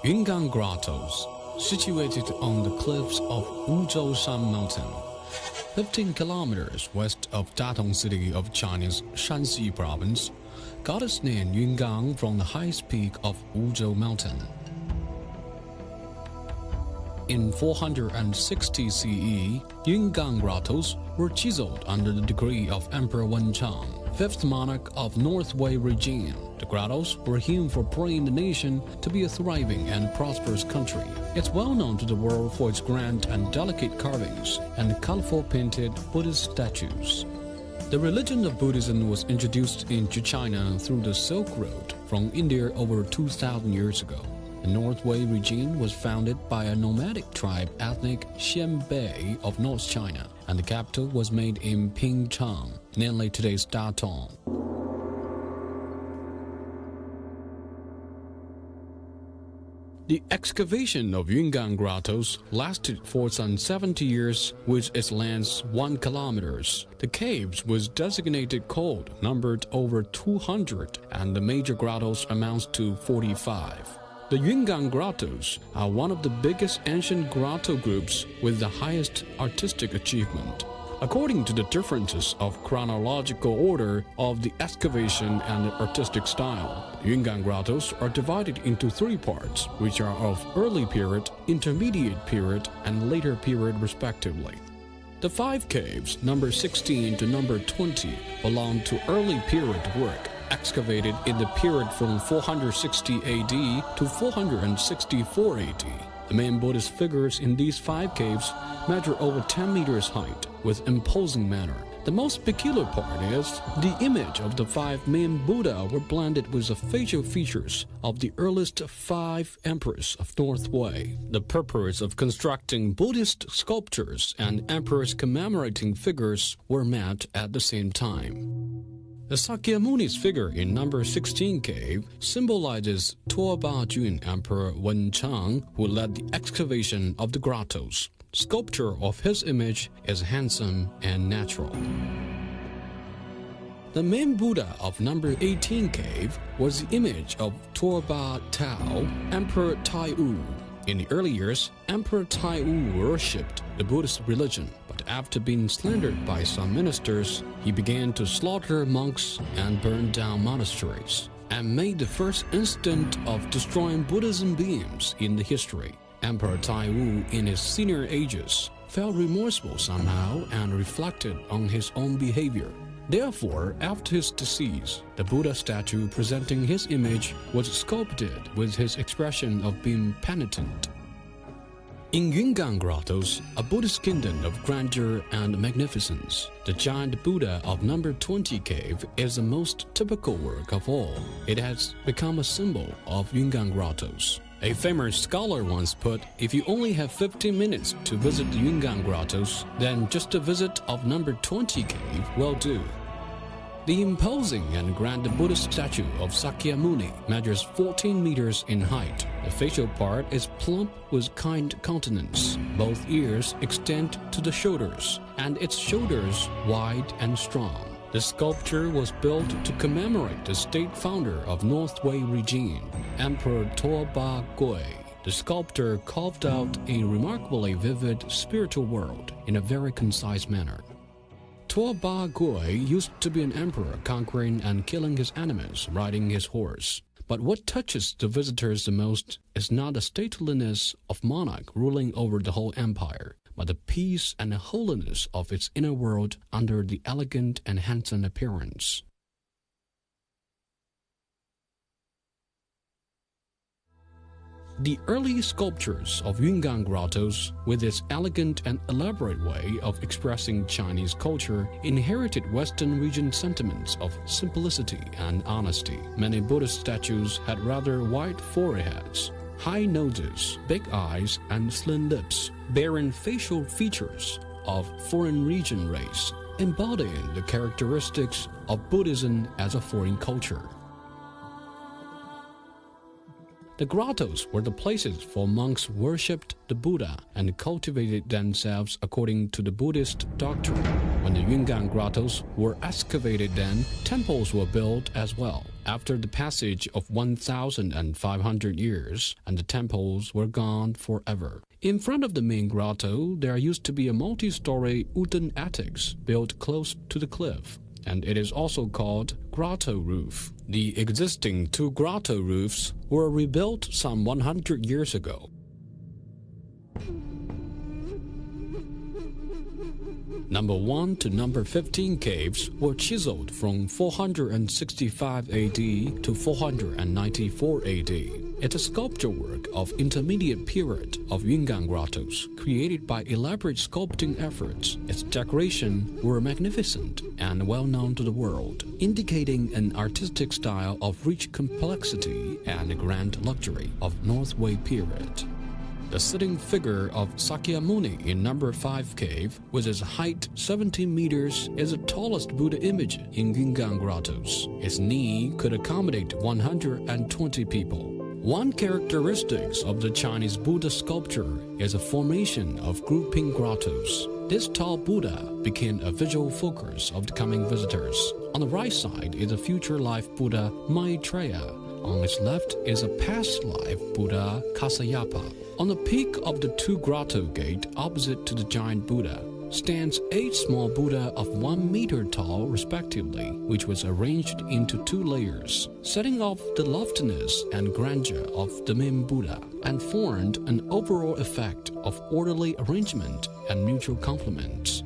Yungang Grottoes, situated on the cliffs of Wuzhoushan Mountain, 15 kilometers west of Datong City of China's Shanxi province, got its name Yungang from the highest peak of Wuzhou Mountain. In 460 CE, Yungang Grottoes were chiseled under the decree of Emperor Wenchang, fifth monarch of North Wei region. The grottos were hewn for praying the nation to be a thriving and prosperous country. It's well known to the world for its grand and delicate carvings and colorful painted Buddhist statues. The religion of Buddhism was introduced into China through the Silk Road from India over 2,000 years ago. The North Wei region was founded by a nomadic tribe ethnic Xianbei of North China, and the capital was made in Pingchang, namely today's Datong. The excavation of Yungang Grottoes lasted for some 70 years with its length 1 kilometers. The caves was designated cold, numbered over 200, and the major grottos amounts to 45. The Yungang Grottoes are one of the biggest ancient grotto groups with the highest artistic achievement. According to the differences of chronological order of the excavation and the artistic style, the Yungang Grottoes are divided into 3 parts, which are of early period, intermediate period, and later period respectively. The 5 caves, number 16 to number 20, belong to early period work, excavated in the period from 460 AD to 464 AD. The main Buddhist figures in these 5 caves measure over 10 meters height with imposing manner. The most peculiar part is the image of the 5 main Buddha were blended with the facial features of the earliest 5 emperors of North Wei. The purpose of constructing Buddhist sculptures and emperors commemorating figures were met at the same time. The Sakyamuni's figure in number 16 cave symbolizes Tuoba Jun Emperor Wenchang, who led the excavation of the grottos. Sculpture of his image is handsome and natural. The main Buddha of number 18 cave was the image of Tuoba Tao, Emperor Taiwu. In the early years, Emperor Taiwu worshipped the Buddhist religion, but after being slandered by some ministers, he began to slaughter monks and burn down monasteries, and made the first incident of destroying Buddhism beings in the history. Emperor Taiwu, in his senior ages, felt remorseful somehow and reflected on his own behavior. Therefore, after his decease, the Buddha statue presenting his image was sculpted with his expression of being penitent. In Yungang Grottoes, a Buddhist kingdom of grandeur and magnificence, the giant Buddha of number 20 cave is the most typical work of all. It has become a symbol of Yungang Grottoes. A famous scholar once put, if you only have 15 minutes to visit the Yungang Grottoes, then just a visit of number 20 cave will do. The imposing and grand Buddhist statue of Sakyamuni measures 14 meters in height. The facial part is plump with kind countenance. Both ears extend to the shoulders, and its shoulders wide and strong. The sculpture was built to commemorate the state founder of North Wei region, Emperor Tuoba Gui. The sculptor carved out a remarkably vivid spiritual world in a very concise manner. Tuoba Gui used to be an emperor conquering and killing his enemies riding his horse. But what touches the visitors the most is not the stateliness of monarch ruling over the whole empire, but the peace and the holiness of its inner world under the elegant and handsome appearance. The early sculptures of Yungang Grottoes, with its elegant and elaborate way of expressing Chinese culture, inherited Western region sentiments of simplicity and honesty. Many Buddhist statues had rather wide foreheads, high noses, big eyes, and slim lips, bearing facial features of foreign region race, embodying the characteristics of Buddhism as a foreign culture. The grottos were the places for monks worshipped the Buddha and cultivated themselves according to the Buddhist doctrine. When the Yungang Grottoes were excavated, then temples were built as well. After the passage of 1,500 years, and the temples were gone forever. In front of the main grotto, there used to be a multi-story wooden attics built close to the cliff, and it is also called grotto roof. The existing two grotto roofs were rebuilt some 100 years ago. Number 1 to number 15 caves were chiseled from 465 AD to 494 AD. It's a sculpture work of intermediate period of Yungang Grottoes, created by elaborate sculpting efforts. Its decoration were magnificent and well known to the world, indicating an artistic style of rich complexity and grand luxury of North Wei period. The sitting figure of Sakyamuni in number 5 cave, with its height 17 meters, is the tallest Buddha image in Yungang Grottoes. Its knee could accommodate 120 people. One characteristic of the Chinese Buddha sculpture is a formation of grouping grottos. This tall Buddha became a visual focus of the coming visitors. On the right side is a future life Buddha Maitreya. On its left is a past life Buddha Kasyapa. On the peak of the two grotto gate opposite to the giant Buddha stands 8 small Buddha of 1 meter tall respectively, which was arranged into 2 layers, setting off the loftiness and grandeur of the main Buddha, and formed an overall effect of orderly arrangement and mutual complements.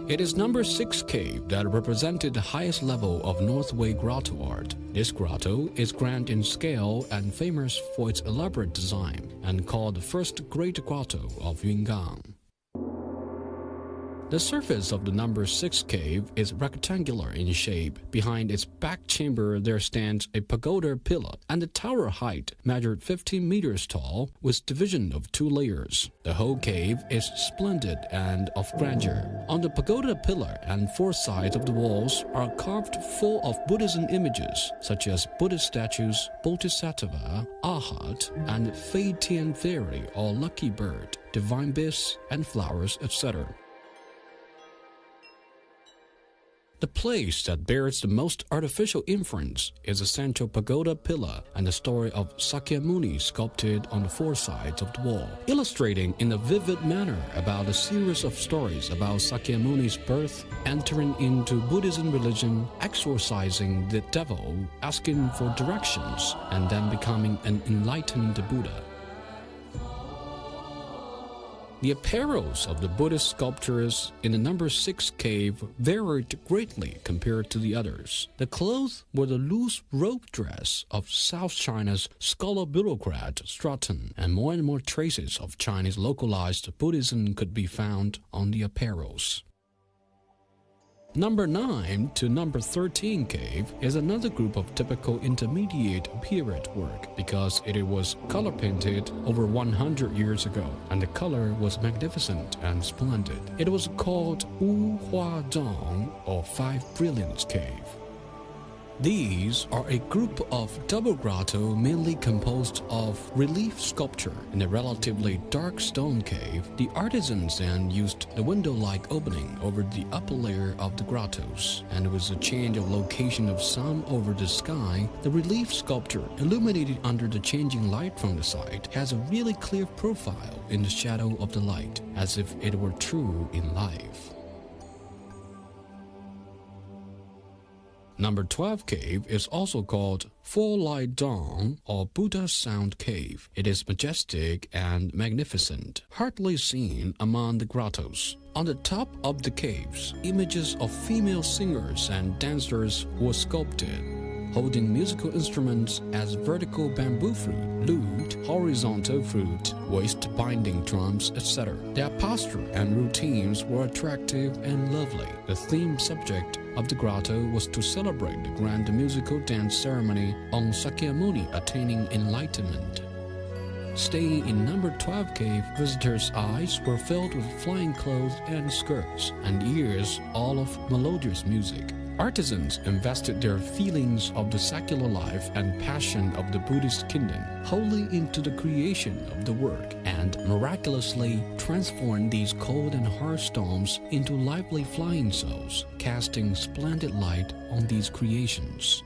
It is number 6 cave that represented the highest level of North Wei grotto art. This grotto is grand in scale and famous for its elaborate design, and called the first great grotto of Yungang. The surface of the number 6 cave is rectangular in shape. Behind its back chamber there stands a pagoda pillar, and the tower height measured 15 meters tall, with division of 2 layers. The whole cave is splendid and of grandeur. On the pagoda pillar and 4 sides of the walls are carved full of Buddhism images, such as Buddhist statues, Bodhisattva, Arhat, and Fei Tian Fairy or Lucky Bird, divine beasts and flowers, etc. The place that bears the most artificial influence is the central pagoda pillar and the story of Sakyamuni sculpted on the 4 sides of the wall, illustrating in a vivid manner about a series of stories about Sakyamuni's birth, entering into Buddhism religion, exorcising the devil, asking for directions, and then becoming an enlightened Buddha. The apparels of the Buddhist sculptures in the number 6 cave varied greatly compared to the others. The clothes were the loose robe dress of South China's scholar bureaucrat Stratton, and more traces of Chinese localized Buddhism could be found on the apparels. Number 9 to number 13 cave is another group of typical intermediate period work because it was color painted over 100 years ago, and the color was magnificent and splendid. It was called Wu Hua Zhang, or 5 Brilliance Cave. These are a group of double grotto mainly composed of relief sculpture. In a relatively dark stone cave, the artisans then used the window-like opening over the upper layer of the grottos, and with the change of location of sun over the sky, the relief sculpture, illuminated under the changing light from the side, has a really clear profile in the shadow of the light, as if it were true in life. Number 12 cave is also called Four Light Dawn or Buddha Sound Cave. It is majestic and magnificent, hardly seen among the grottos. On the top of the caves, images of female singers and dancers were sculpted, holding musical instruments as vertical bamboo flute, lute, horizontal flute, waist-binding drums, etc. Their posture and routines were attractive and lovely. The theme subject of the grotto was to celebrate the grand musical dance ceremony on Sakyamuni attaining enlightenment. staying in number 12 cave, visitors' eyes were filled with flying clothes and skirts, and ears all of melodious music. Artisans invested their feelings of the secular life and passion of the Buddhist kingdom wholly into the creation of the work, and miraculously transformed these cold and hard stones into lively flying souls, casting splendid light on these creations.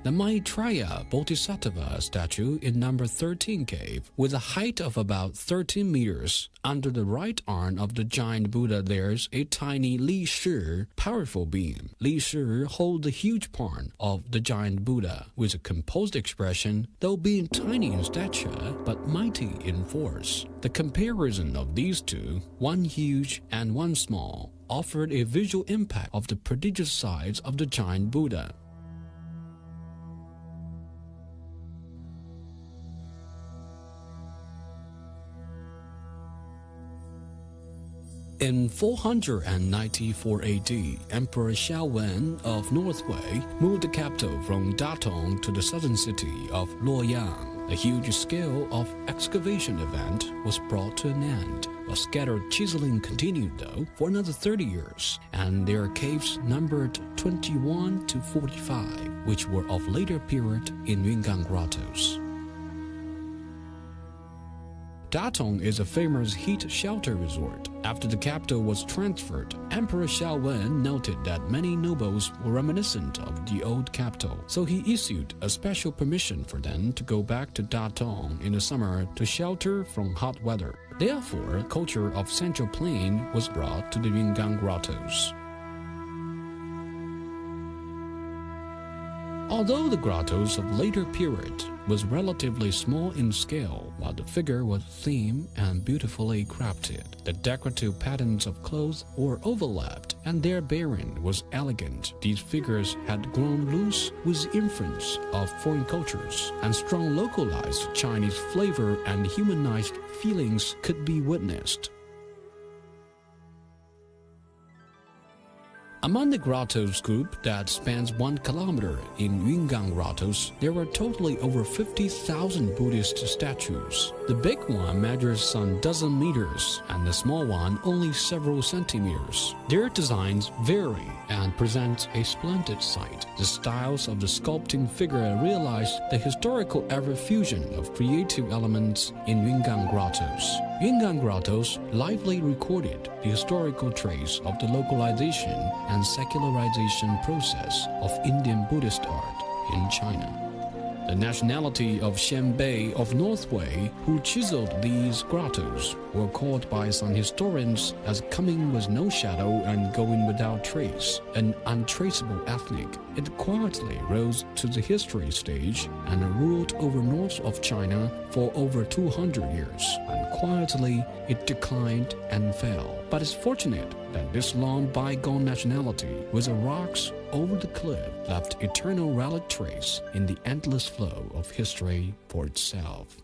The Maitreya Bodhisattva statue in number 13 cave, with a height of about 13 meters, under the right arm of the giant Buddha there's a tiny Li Shi, powerful being. Li Shi holds the huge palm of the giant Buddha, with a composed expression, though being tiny in stature, but mighty in force. The comparison of these two, one huge and one small, offered a visual impact of the prodigious size of the giant Buddha. In 494 AD, Emperor Xiaowen of North Wei moved the capital from Datong to the southern city of Luoyang. A huge scale of excavation event was brought to an end. A scattered chiseling continued, though, for another 30 years, and their caves numbered 21 to 45, which were of later period in Yungang Grottoes. Datong is a famous heat shelter resort. After the capital was transferred, Emperor Xiaowen noted that many nobles were reminiscent of the old capital, so he issued a special permission for them to go back to Datong in the summer to shelter from hot weather. Therefore, culture of Central Plain was brought to the Yungang Grottoes. Although the grottos of later period was relatively small in scale, while the figure was thin and beautifully crafted, the decorative patterns of clothes were overlapped, and their bearing was elegant. These figures had grown loose with the influence of foreign cultures, and strong localized Chinese flavor and humanized feelings could be witnessed. Among the grottos group that spans 1 kilometer in Yungang Grottoes, there were totally over 50,000 Buddhist statues. The big one measures some dozen meters, and the small one only several centimeters. Their designs vary and present a splendid sight. The styles of the sculpting figure realized the historical ever-fusion of creative elements in Yungang Grottoes. Yungang Grottoes lively recorded the historical trace of the localization and secularization process of Indian Buddhist art in China. The nationality of Xianbei of North Wei, who chiseled these grottos, were called by some historians as coming with no shadow and going without trace, an untraceable ethnic. It quietly rose to the history stage and ruled over north of China for over 200 years, and quietly it declined and fell. But it's fortunate that this long bygone nationality, with the rocks over the cliff, left eternal relic trace in the endless flow of history for itself.